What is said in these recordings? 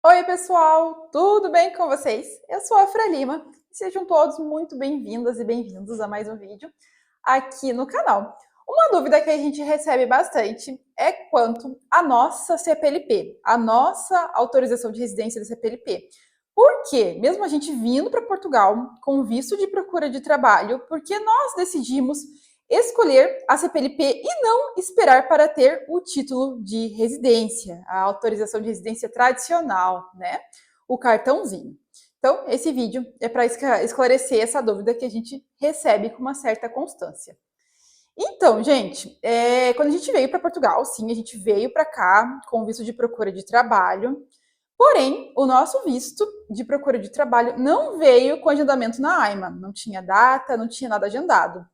Oi, pessoal, tudo bem com vocês? Eu sou a Fra Lima e sejam todos muito bem-vindas e bem-vindos a mais um vídeo aqui no canal. Uma dúvida que a gente recebe bastante é quanto à nossa CPLP, a nossa autorização de residência da CPLP. Por quê? Mesmo a gente vindo para Portugal com visto de procura de trabalho, porque nós decidimos escolher a CPLP e não esperar para ter o título de residência, a autorização de residência tradicional, né? O cartãozinho. Então, esse vídeo é para esclarecer essa dúvida que a gente recebe com uma certa constância. Então, gente, quando a gente veio para Portugal, sim, a gente veio para cá com visto de procura de trabalho. Porém, o nosso visto de procura de trabalho não veio com agendamento na AIMA. Não tinha data, não tinha nada agendado.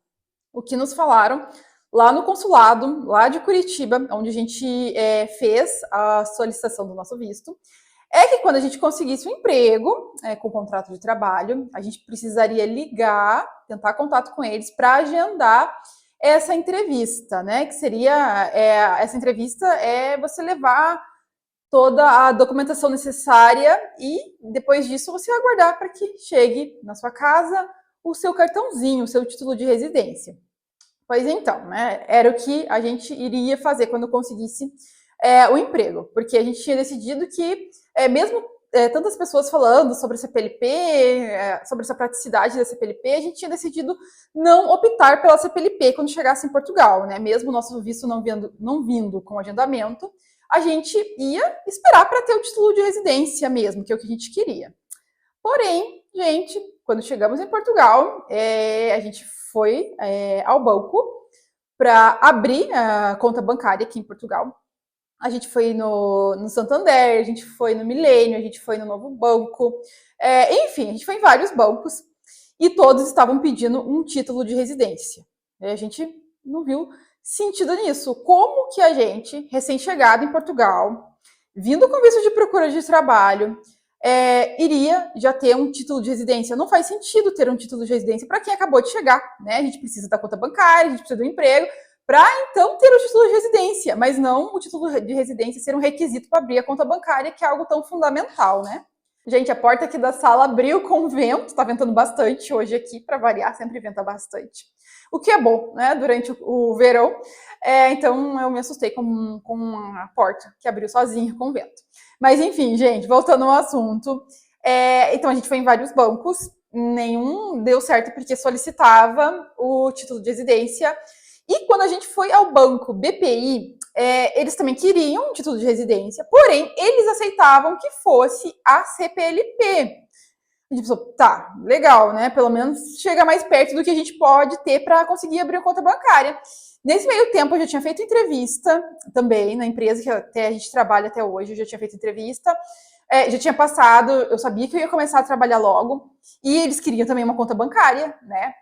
O que nos falaram lá no consulado, lá de Curitiba, onde a gente fez a solicitação do nosso visto, é que quando a gente conseguisse um emprego com contrato de trabalho, a gente precisaria ligar, tentar contato com eles para agendar essa entrevista, né? Que seria essa entrevista é você levar toda a documentação necessária e depois disso você aguardar para que chegue na sua casa o seu cartãozinho, o seu título de residência. Pois então, né? Era o que a gente iria fazer quando conseguisse o emprego, porque a gente tinha decidido que, mesmo tantas pessoas falando sobre a CPLP, sobre essa praticidade da CPLP, a gente tinha decidido não optar pela CPLP quando chegasse em Portugal, né? Mesmo o nosso visto não vindo com agendamento, a gente ia esperar para ter o título de residência mesmo, que é o que a gente queria. Porém, gente, quando chegamos em Portugal, a gente foi ao banco para abrir a conta bancária aqui em Portugal. A gente foi no Santander, a gente foi no Milênio, a gente foi no Novo Banco, enfim, a gente foi em vários bancos e todos estavam pedindo um título de residência. A gente não viu sentido nisso. Como que a gente, recém-chegado em Portugal, vindo com visto de procura de trabalho, iria já ter um título de residência? Não faz sentido ter um título de residência para quem acabou de chegar, né? A gente precisa da conta bancária, a gente precisa do emprego, para então ter o título de residência, mas não o título de residência ser um requisito para abrir a conta bancária, que é algo tão fundamental, né? Gente, a porta aqui da sala abriu com vento, tá ventando bastante hoje aqui, para variar, sempre venta bastante. O que é bom, né, durante o verão. Então eu me assustei com a porta que abriu sozinha com vento. Mas enfim, gente, voltando ao assunto. Então a gente foi em vários bancos, nenhum deu certo porque solicitava o título de residência. E quando a gente foi ao banco BPI, eles também queriam um título de residência, porém, eles aceitavam que fosse a CPLP. A gente pensou, tá, legal, né? Pelo menos chega mais perto do que a gente pode ter para conseguir abrir uma conta bancária. Nesse meio tempo, eu já tinha feito entrevista também na empresa que até a gente trabalha até hoje, eu já tinha feito entrevista. Já tinha passado, eu sabia que eu ia começar a trabalhar logo, e eles queriam também uma conta bancária, né?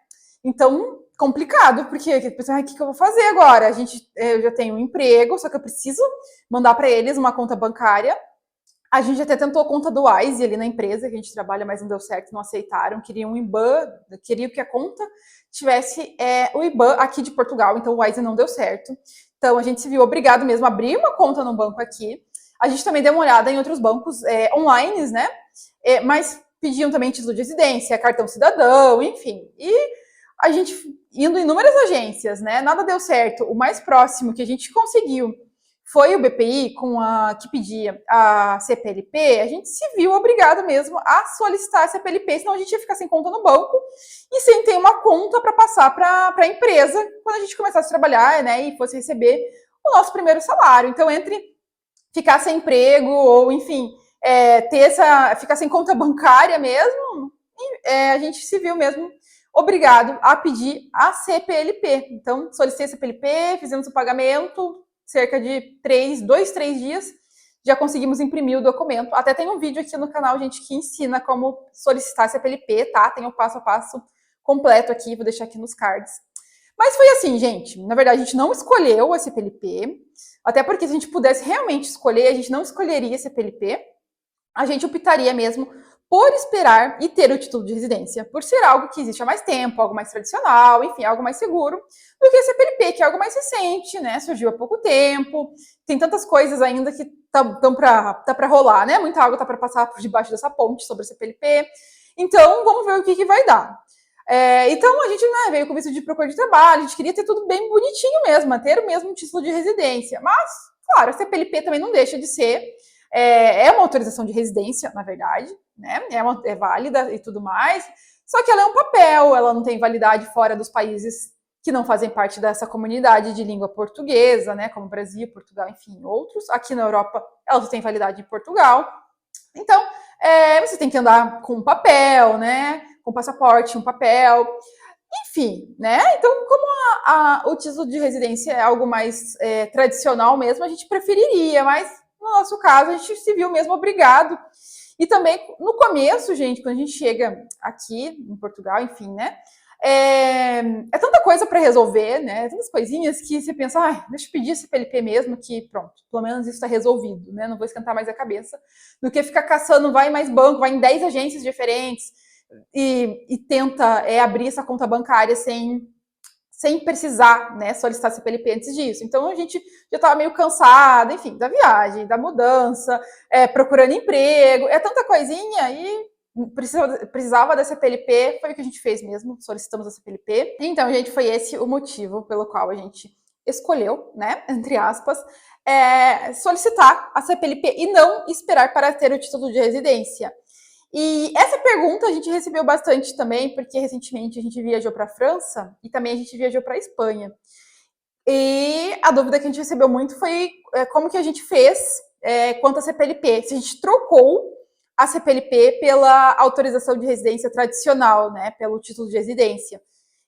Então, complicado, porque o que eu vou fazer agora? Eu já tenho um emprego, só que eu preciso mandar para eles uma conta bancária. A gente até tentou a conta do Wise ali na empresa, que a gente trabalha, mas não deu certo, não aceitaram. Queriam um IBAN, queriam que a conta tivesse o IBAN aqui de Portugal, então o Wise não deu certo. Então a gente se viu obrigado mesmo a abrir uma conta no banco aqui. A gente também deu uma olhada em outros bancos online, né? Mas pediam também título de residência, cartão cidadão, enfim. E a gente indo em inúmeras agências, né? Nada deu certo. O mais próximo que a gente conseguiu foi o BPI que pedia a CPLP. A gente se viu obrigado mesmo a solicitar a CPLP, senão a gente ia ficar sem conta no banco e sem ter uma conta para passar para a empresa quando a gente começasse a trabalhar, né? E fosse receber o nosso primeiro salário. Então, entre ficar sem emprego ou, enfim, ficar sem conta bancária mesmo, a gente se viu mesmo obrigado a pedir a CPLP. Então, solicitei a CPLP, fizemos o pagamento, cerca de 2, 3 dias, já conseguimos imprimir o documento. Até tem um vídeo aqui no canal, gente, que ensina como solicitar a CPLP, tá? Tem o passo a passo completo aqui, vou deixar aqui nos cards. Mas foi assim, gente, na verdade a gente não escolheu a CPLP, até porque se a gente pudesse realmente escolher, a gente não escolheria a CPLP, a gente optaria mesmo por esperar e ter o título de residência, por ser algo que existe há mais tempo, algo mais tradicional, enfim, algo mais seguro, do que a CPLP, que é algo mais recente, né? Surgiu há pouco tempo, tem tantas coisas ainda que tá para rolar, né? Muita água tá para passar por debaixo dessa ponte sobre a CPLP. Então, vamos ver o que vai dar. Então, a gente veio com visto de procura de trabalho, a gente queria ter tudo bem bonitinho mesmo, ter o mesmo título de residência. Mas, claro, a CPLP também não deixa de ser, uma autorização de residência, na verdade, né? É válida e tudo mais, só que ela é um papel, ela não tem validade fora dos países que não fazem parte dessa comunidade de língua portuguesa, né? Como Brasil, Portugal, enfim, outros. Aqui na Europa, ela só tem validade em Portugal. Então, você tem que andar com um papel, né? Com passaporte, um papel, enfim, né? Então, como o título de residência é algo mais tradicional mesmo, a gente preferiria, mas no nosso caso, a gente se viu mesmo obrigado. E também, no começo, gente, quando a gente chega aqui em Portugal, enfim, né? É tanta coisa para resolver, né? Tantas coisinhas que você pensa, deixa eu pedir esse CPLP mesmo, que pronto, pelo menos isso está resolvido, né? Não vou esquentar mais a cabeça, do que ficar caçando, vai em mais banco, vai em 10 agências diferentes e tenta abrir essa conta bancária sem precisar, né, solicitar CPLP antes disso. Então a gente já estava meio cansada, enfim, da viagem, da mudança, procurando emprego, tanta coisinha e precisava da CPLP, foi o que a gente fez mesmo, solicitamos a CPLP. Então, gente, foi esse o motivo pelo qual a gente escolheu, né, entre aspas, solicitar a CPLP e não esperar para ter o título de residência. E essa pergunta a gente recebeu bastante também, porque recentemente a gente viajou para a França e também a gente viajou para a Espanha. E a dúvida que a gente recebeu muito foi como que a gente fez quanto à CPLP, se a gente trocou a CPLP pela autorização de residência tradicional, né, pelo título de residência.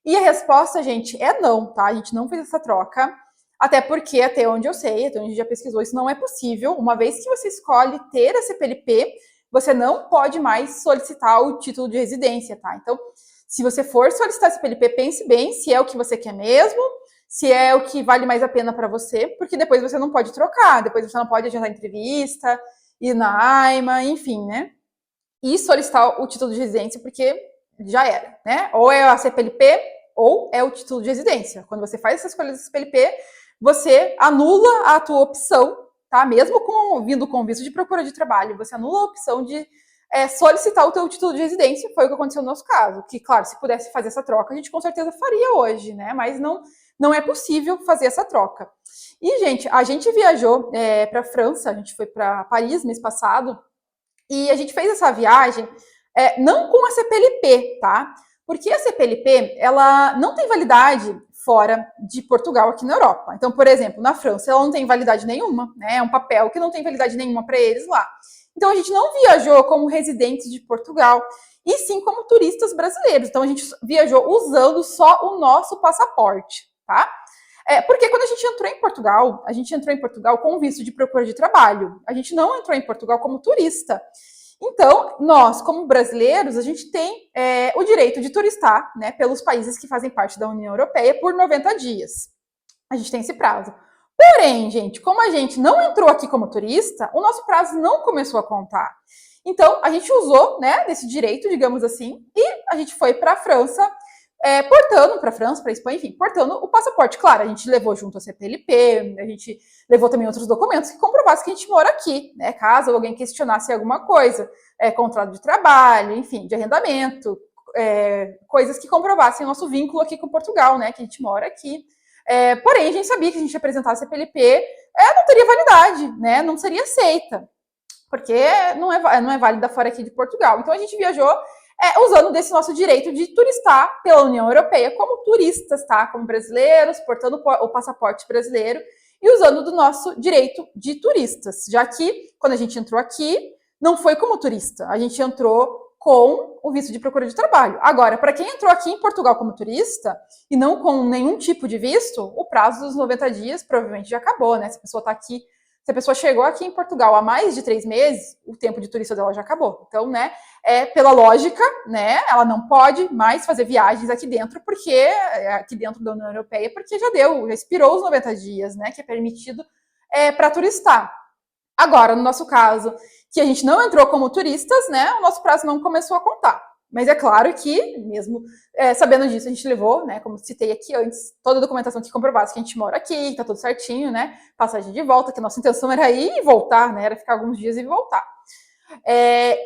E a resposta, gente, é não, tá? A gente não fez essa troca, até porque, até onde eu sei, até onde a gente já pesquisou, isso não é possível. Uma vez que você escolhe ter a CPLP, você não pode mais solicitar o título de residência, tá? Então, se você for solicitar a CPLP, pense bem se é o que você quer mesmo, se é o que vale mais a pena para você, porque depois você não pode trocar, depois você não pode agendar entrevista, ir na AIMA, enfim, né? E solicitar o título de residência, porque já era, né? Ou é a CPLP, ou é o título de residência. Quando você faz essa escolha da CPLP, você anula a tua opção, tá? Mesmo vindo com visto de procura de trabalho, você anula a opção de solicitar o teu título de residência. Foi o que aconteceu no nosso caso. Que, claro, se pudesse fazer essa troca, a gente com certeza faria hoje, né? Mas não é possível fazer essa troca. E, gente, a gente viajou para a França, a gente foi para Paris mês passado, e a gente fez essa viagem não com a CPLP, tá? Porque a CPLP, ela não tem validade fora de Portugal, aqui na Europa. Então, por exemplo, na França, ela não tem validade nenhuma, né? É um papel que não tem validade nenhuma para eles lá. Então, a gente não viajou como residentes de Portugal, e sim como turistas brasileiros. Então, a gente viajou usando só o nosso passaporte, tá? Porque quando a gente entrou em Portugal com visto de procura de trabalho. A gente não entrou em Portugal como turista. Então, nós, como brasileiros, a gente tem o direito de turistar, né, pelos países que fazem parte da União Europeia por 90 dias. A gente tem esse prazo. Porém, gente, como a gente não entrou aqui como turista, o nosso prazo não começou a contar. Então, a gente usou, né, desse direito, digamos assim, e a gente foi para a França, portando para a França, para a Espanha, enfim, portando o passaporte. Claro, a gente levou junto a CPLP, a gente levou também outros documentos que comprovassem que a gente mora aqui, né? Caso alguém questionasse alguma coisa, contrato de trabalho, enfim, de arrendamento, coisas que comprovassem o nosso vínculo aqui com Portugal, né? Que a gente mora aqui. Porém, a gente sabia que a gente apresentar a CPLP não teria validade, né? Não seria aceita, porque não é válida fora aqui de Portugal. Então, a gente viajou usando desse nosso direito de turistar pela União Europeia como turistas, tá? Como brasileiros, portando o passaporte brasileiro e usando do nosso direito de turistas, já que quando a gente entrou aqui, não foi como turista, a gente entrou com o visto de procura de trabalho. Agora, para quem entrou aqui em Portugal como turista e não com nenhum tipo de visto, o prazo dos 90 dias provavelmente já acabou, né? Se a pessoa está aqui, se a pessoa chegou aqui em Portugal há mais de 3 meses, o tempo de turista dela já acabou. Então, né, pela lógica, né, ela não pode mais fazer viagens aqui dentro, aqui dentro da União Europeia, porque já expirou os 90 dias, né, que é permitido para turistar. Agora, no nosso caso, que a gente não entrou como turistas, né, o nosso prazo não começou a contar. Mas é claro que, mesmo sabendo disso, a gente levou, né, como citei aqui antes, toda a documentação que comprovasse que a gente mora aqui, que tá tudo certinho, né, passagem de volta, que a nossa intenção era ir e voltar, né, era ficar alguns dias e voltar.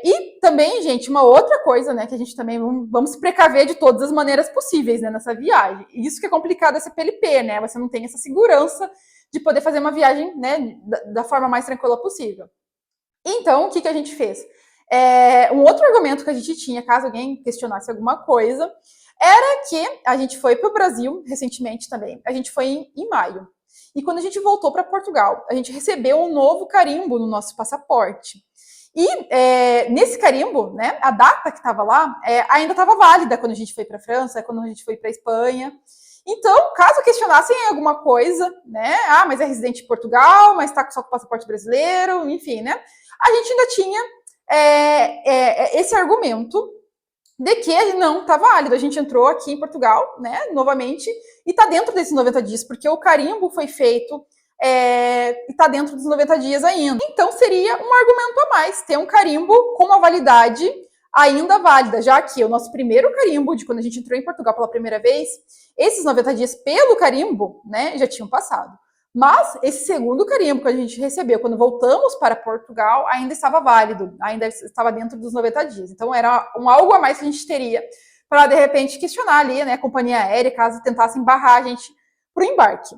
E também, gente, uma outra coisa, né, que a gente também vamos se precaver de todas as maneiras possíveis, né, nessa viagem. Isso que é complicado essa PLP, né, você não tem essa segurança de poder fazer uma viagem, né, da forma mais tranquila possível. Então, o que a gente fez? Um outro argumento que a gente tinha, caso alguém questionasse alguma coisa, era que a gente foi para o Brasil recentemente também. A gente foi em maio. E quando a gente voltou para Portugal, a gente recebeu um novo carimbo no nosso passaporte. E nesse carimbo, né, a data que estava lá ainda estava válida quando a gente foi para a França, quando a gente foi para a Espanha. Então, caso questionassem alguma coisa, né, mas é residente de Portugal, mas está só com o passaporte brasileiro, enfim, né, a gente ainda tinha esse argumento de que não está válido. A gente entrou aqui em Portugal, né, novamente, e está dentro desses 90 dias, porque o carimbo foi feito e está dentro dos 90 dias ainda. Então, seria um argumento a mais, ter um carimbo com uma validade ainda válida, já que o nosso primeiro carimbo, de quando a gente entrou em Portugal pela primeira vez, esses 90 dias pelo carimbo, né, já tinham passado. Mas esse segundo carimbo que a gente recebeu quando voltamos para Portugal ainda estava válido, ainda estava dentro dos 90 dias. Então era algo a mais que a gente teria para, de repente, questionar ali, né, a companhia aérea, caso tentassem barrar a gente para o embarque.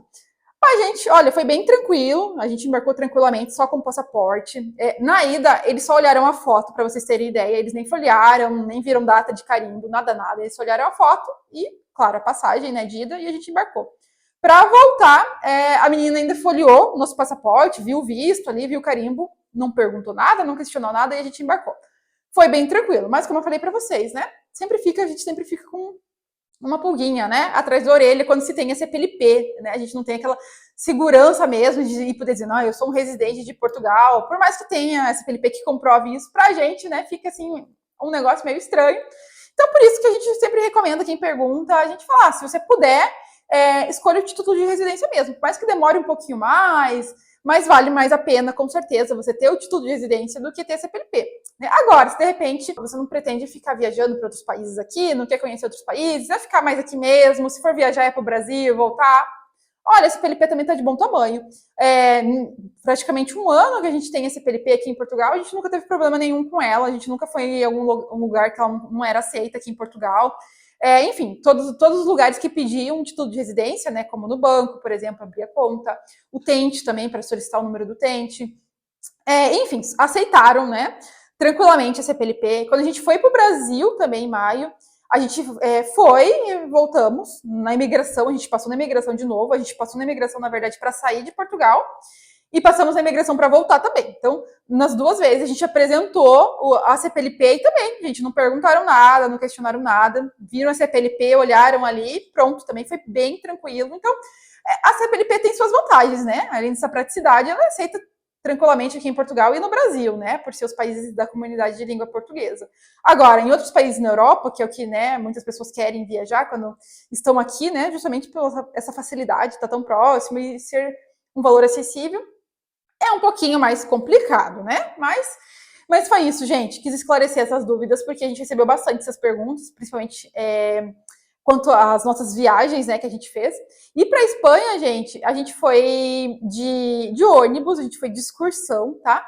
A gente, olha, foi bem tranquilo, a gente embarcou tranquilamente, só com o passaporte. Na ida, eles só olharam a foto, para vocês terem ideia, eles nem folhearam, nem viram data de carimbo, nada, eles só olharam a foto e, claro, a passagem, né, de ida, e a gente embarcou. Para voltar, a menina ainda folheou o nosso passaporte, viu o visto ali, viu o carimbo, não perguntou nada, não questionou nada e a gente embarcou. Foi bem tranquilo, mas como eu falei para vocês, né, a gente sempre fica com uma pulguinha, né, atrás da orelha quando se tem esse PLP, né, a gente não tem aquela segurança mesmo de ir poder dizer, não, eu sou um residente de Portugal, por mais que tenha essa PLP que comprove isso, pra gente, né, fica assim, um negócio meio estranho. Então, por isso que a gente sempre recomenda quem pergunta, a gente falar, se você puder, escolha o título de residência mesmo, por mais que demore um pouquinho mais, mas vale mais a pena, com certeza, você ter o título de residência do que ter esse PLP. Agora, se de repente você não pretende ficar viajando para outros países aqui, não quer conhecer outros países, vai ficar mais aqui mesmo, se for viajar é para o Brasil, voltar, olha, esse PLP também está de bom tamanho. Praticamente um ano que a gente tem esse PLP aqui em Portugal, a gente nunca teve problema nenhum com ela, a gente nunca foi em algum lugar que ela não era aceita aqui em Portugal. Enfim, todos os lugares que pediam um título de residência, né, como no banco, por exemplo, abrir a conta, o TENT também, para solicitar o número do TENT. Enfim, aceitaram, né, tranquilamente esse PLP. Quando a gente foi para o Brasil também em maio, a gente foi e voltamos na imigração, a gente passou na imigração de novo, a gente passou na imigração, na verdade, para sair de Portugal, e passamos na imigração para voltar também. Então, nas duas vezes, a gente apresentou a CPLP e também, gente, não perguntaram nada, não questionaram nada, viram a CPLP, olharam ali, pronto, também foi bem tranquilo. Então, a CPLP tem suas vantagens, né? Além dessa praticidade, ela aceita tranquilamente aqui em Portugal e no Brasil, né, por ser os países da comunidade de língua portuguesa. Agora, em outros países na Europa, que é o que, né, muitas pessoas querem viajar quando estão aqui, né, justamente por essa facilidade, estar tão próximo e ser um valor acessível, é um pouquinho mais complicado, né, mas foi isso, gente, quis esclarecer essas dúvidas, porque a gente recebeu bastante essas perguntas, principalmente quanto às nossas viagens, né, que a gente fez. E para a Espanha, gente, a gente foi de ônibus, a gente foi de excursão, tá?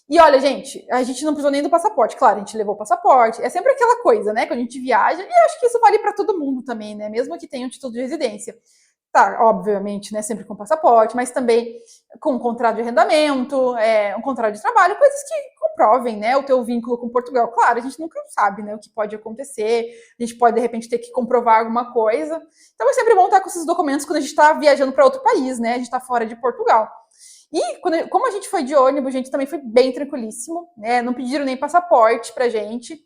E olha, gente, a gente não precisou nem do passaporte. Claro, a gente levou o passaporte. É sempre aquela coisa, né? Quando a gente viaja, e eu acho que isso vale para todo mundo também, né? Mesmo que tenha um título de residência. Tá, obviamente, né? Sempre com passaporte, mas também com um contrato de arrendamento, um contrato de trabalho, coisas que comprovem, né, o teu vínculo com Portugal. Claro, a gente nunca sabe, né, o que pode acontecer, a gente pode, de repente, ter que comprovar alguma coisa. Então, é sempre bom estar com esses documentos quando a gente está viajando para outro país, né, a gente está fora de Portugal. E como a gente foi de ônibus, a gente também foi bem tranquilíssimo, né, não pediram nem passaporte pra gente.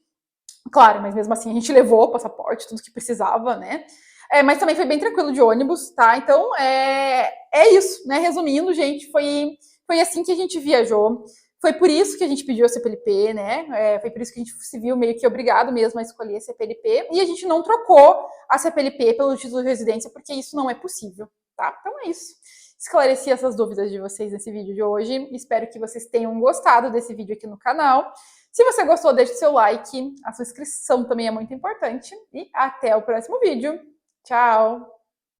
Claro, mas mesmo assim a gente levou o passaporte, tudo que precisava, né, mas também foi bem tranquilo de ônibus, tá? Então, é isso, né? Resumindo, gente, foi assim que a gente viajou. Foi por isso que a gente pediu a CPLP, né? Foi por isso que a gente se viu meio que obrigado mesmo a escolher a CPLP. E a gente não trocou a CPLP pelo título de residência, porque isso não é possível, tá? Então é isso. esclareci essas dúvidas de vocês nesse vídeo de hoje. Espero que vocês tenham gostado desse vídeo aqui no canal. Se você gostou, deixe seu like, a sua inscrição também é muito importante. E até o próximo vídeo. Tchau!